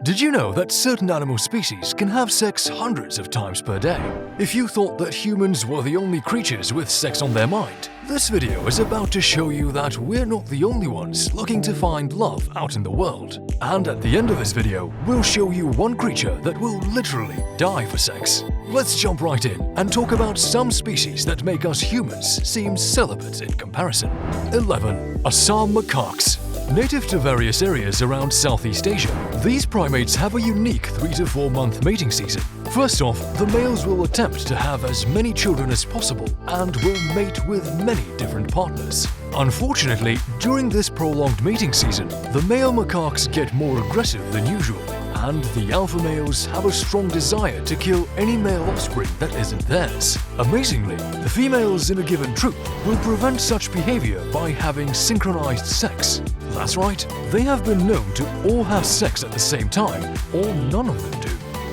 Did you know that certain animal species can have sex hundreds of times per day? If you thought that humans were the only creatures with sex on their mind, this video is about to show you that we're not the only ones looking to find love out in the world. And at the end of this video, we'll show you one creature that will literally die for sex. Let's jump right in and talk about some species that make us humans seem celibate in comparison. 11. Assam Macques. Native to various areas around Southeast Asia, these primates have a unique 3 to 4 month mating season. First off, the males will attempt to have as many children as possible and will mate with many different partners. Unfortunately, during this prolonged mating season, the male macaques get more aggressive than usual, and the alpha males have a strong desire to kill any male offspring that isn't theirs. Amazingly, the females in a given troop will prevent such behavior by having synchronized sex. That's right, they have been known to all have sex at the same time, or none of them do.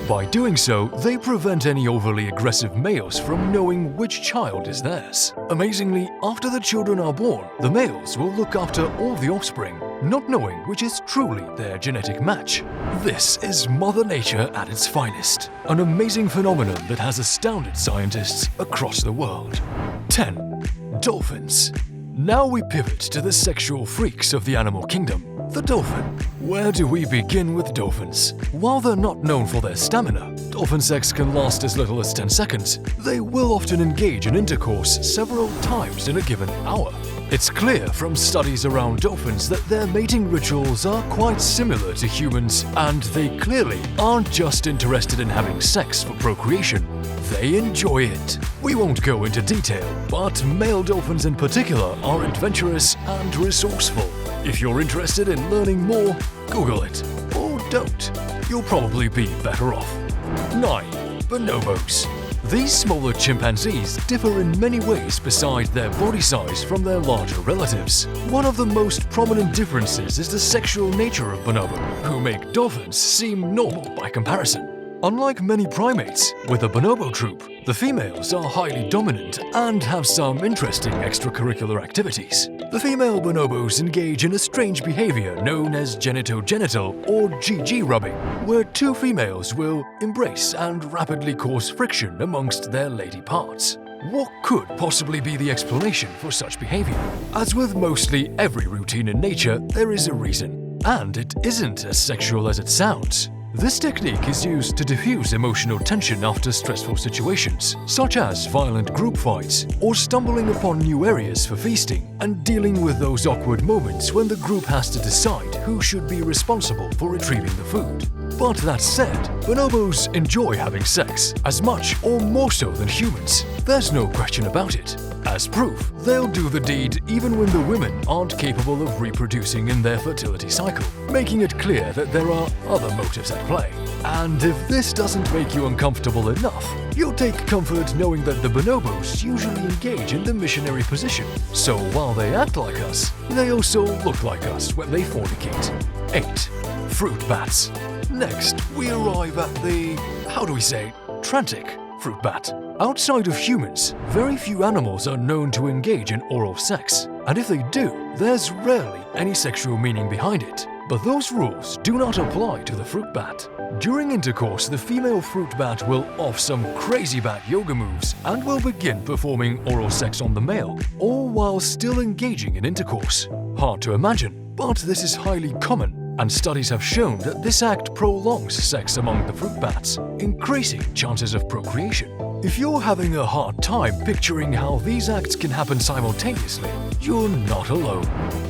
By doing so, they prevent any overly aggressive males from knowing which child is theirs. Amazingly, after the children are born, the males will look after all the offspring, not knowing which is truly their genetic match. This is Mother Nature at its finest, an amazing phenomenon that has astounded scientists across the world. 10. Dolphins. Now we pivot to the sexual freaks of the animal kingdom. The dolphin. Where do we begin with dolphins? While they're not known for their stamina, dolphin sex can last as little as 10 seconds. They will often engage in intercourse several times in a given hour. It's clear from studies around dolphins that their mating rituals are quite similar to humans, and they clearly aren't just interested in having sex for procreation. They enjoy it. We won't go into detail, but male dolphins in particular are adventurous and resourceful. If you're interested in learning more, Google it. Or don't. You'll probably be better off. 9. Bonobos. These smaller chimpanzees differ in many ways besides their body size from their larger relatives. One of the most prominent differences is the sexual nature of bonobo, who make dolphins seem normal by comparison. Unlike many primates, with a bonobo troop, the females are highly dominant and have some interesting extracurricular activities. The female bonobos engage in a strange behavior known as genito-genital or GG rubbing, where two females will embrace and rapidly cause friction amongst their lady parts. What could possibly be the explanation for such behavior? As with mostly every routine in nature, there is a reason, and it isn't as sexual as it sounds. This technique is used to diffuse emotional tension after stressful situations, such as violent group fights or stumbling upon new areas for feasting, and dealing with those awkward moments when the group has to decide who should be responsible for retrieving the food. But that said, bonobos enjoy having sex as much or more so than humans. There's no question about it. As proof, they'll do the deed even when the women aren't capable of reproducing in their fertility cycle, making it clear that there are other motives at play. And if this doesn't make you uncomfortable enough, you'll take comfort knowing that the bonobos usually engage in the missionary position. So while they act like us, they also look like us when they fornicate. 8. Fruit bats. Next, we arrive at the, Trantic fruit bat. Outside of humans, very few animals are known to engage in oral sex, and if they do, there's rarely any sexual meaning behind it. But those rules do not apply to the fruit bat. During intercourse, the female fruit bat will off some crazy bat yoga moves and will begin performing oral sex on the male, all while still engaging in intercourse. Hard to imagine, but this is highly common, and studies have shown that this act prolongs sex among the fruit bats, increasing chances of procreation. If you're having a hard time picturing how these acts can happen simultaneously, you're not alone.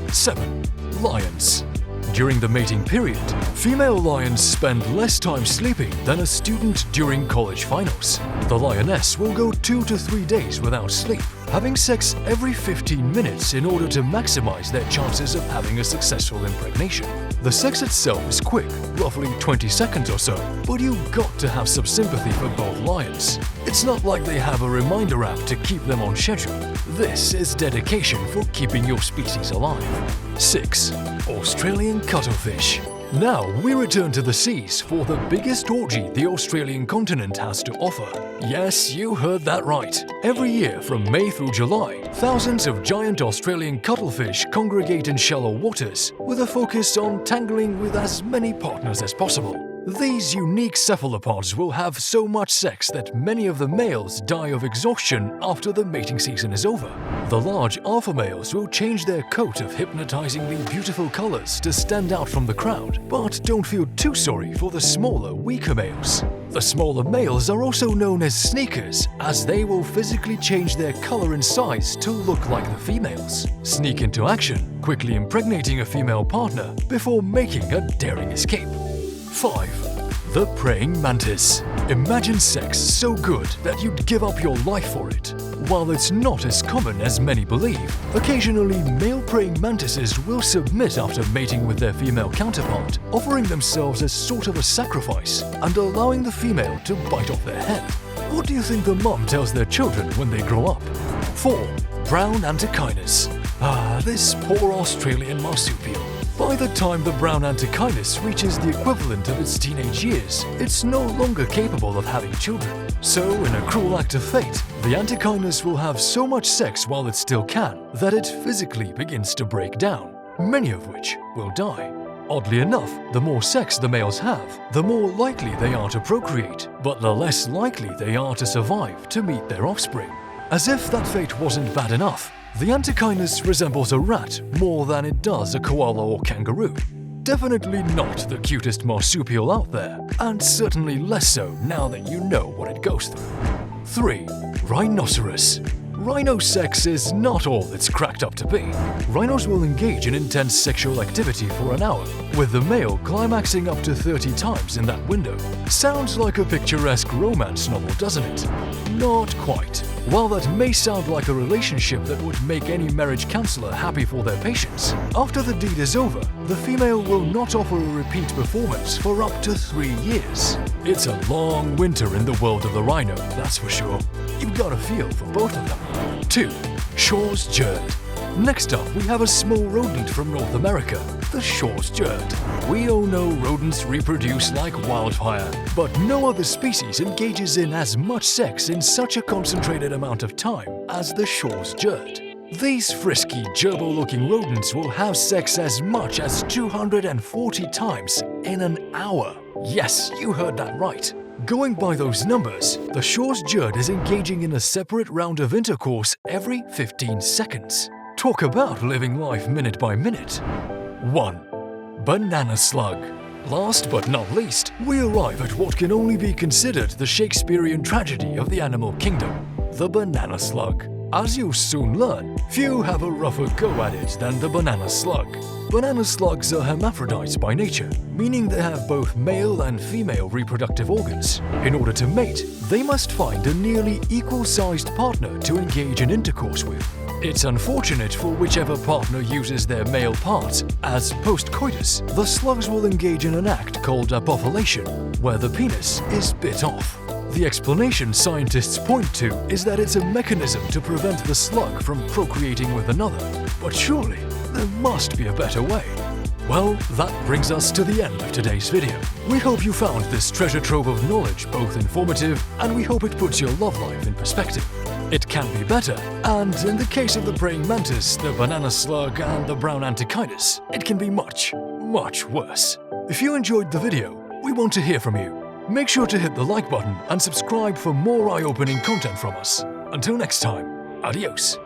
7. Lions. During the mating period, female lions spend less time sleeping than a student during college finals. The lioness will go 2 to 3 days without sleep, having sex every 15 minutes in order to maximize their chances of having a successful impregnation. The sex itself is quick, roughly 20 seconds or so, but you've got to have some sympathy for both lions. It's not like they have a reminder app to keep them on schedule. This is dedication for keeping your species alive. 6. Australian cuttlefish. Now we return to the seas for the biggest orgy the Australian continent has to offer. Yes, you heard that right. Every year from May through July, thousands of giant Australian cuttlefish congregate in shallow waters with a focus on tangling with as many partners as possible. These unique cephalopods will have so much sex that many of the males die of exhaustion after the mating season is over. The large alpha males will change their coat of hypnotizingly beautiful colors to stand out from the crowd, but don't feel too sorry for the smaller, weaker males. The smaller males are also known as sneakers, as they will physically change their color and size to look like the females, sneak into action, quickly impregnating a female partner before making a daring escape. 5. The praying mantis. Imagine sex so good that you'd give up your life for it. While it's not as common as many believe, occasionally male praying mantises will submit after mating with their female counterpart, offering themselves as sort of a sacrifice and allowing the female to bite off their head. What do you think the mom tells their children when they grow up? 4. Brown antechinus. This poor Australian marsupial. By the time the brown antechinus reaches the equivalent of its teenage years, it's no longer capable of having children. So, in a cruel act of fate, the antechinus will have so much sex while it still can that it physically begins to break down, many of which will die. Oddly enough, the more sex the males have, the more likely they are to procreate, but the less likely they are to survive to meet their offspring. As if that fate wasn't bad enough, the antechinus resembles a rat more than it does a koala or kangaroo. Definitely not the cutest marsupial out there, and certainly less so now that you know what it goes through. 3. Rhinoceros. Rhino sex is not all it's cracked up to be. Rhinos will engage in intense sexual activity for an hour, with the male climaxing up to 30 times in that window. Sounds like a picturesque romance novel, doesn't it? Not quite. While that may sound like a relationship that would make any marriage counselor happy for their patients, after the deed is over, the female will not offer a repeat performance for up to 3 years. It's a long winter in the world of the rhino, that's for sure. You've got a feel for both of them. 2. Shaw's Jerd. Next up, we have a small rodent from North America, the Shaw's Jerd. We all know rodents reproduce like wildfire, but no other species engages in as much sex in such a concentrated amount of time as the Shaw's Jerd. These frisky, gerbil-looking rodents will have sex as much as 240 times in an hour. Yes, you heard that right. Going by those numbers, the Shaw's Jerd is engaging in a separate round of intercourse every 15 seconds. Talk about living life minute by minute. 1. Banana slug. Last but not least, we arrive at what can only be considered the Shakespearean tragedy of the animal kingdom, the banana slug. As you'll soon learn, few have a rougher go at it than the banana slug. Banana slugs are hermaphrodites by nature, meaning they have both male and female reproductive organs. In order to mate, they must find a nearly equal-sized partner to engage in intercourse with. It's unfortunate for whichever partner uses their male parts, as post-coitus, the slugs will engage in an act called apopulation, where the penis is bit off. The explanation scientists point to is that it's a mechanism to prevent the slug from procreating with another. But surely, there must be a better way. Well, that brings us to the end of today's video. We hope you found this treasure trove of knowledge both informative, and we hope it puts your love life in perspective. It can be better, and in the case of the praying mantis, the banana slug, and the brown antechinus, it can be much, much worse. If you enjoyed the video, we want to hear from you. Make sure to hit the like button and subscribe for more eye-opening content from us. Until next time, adios.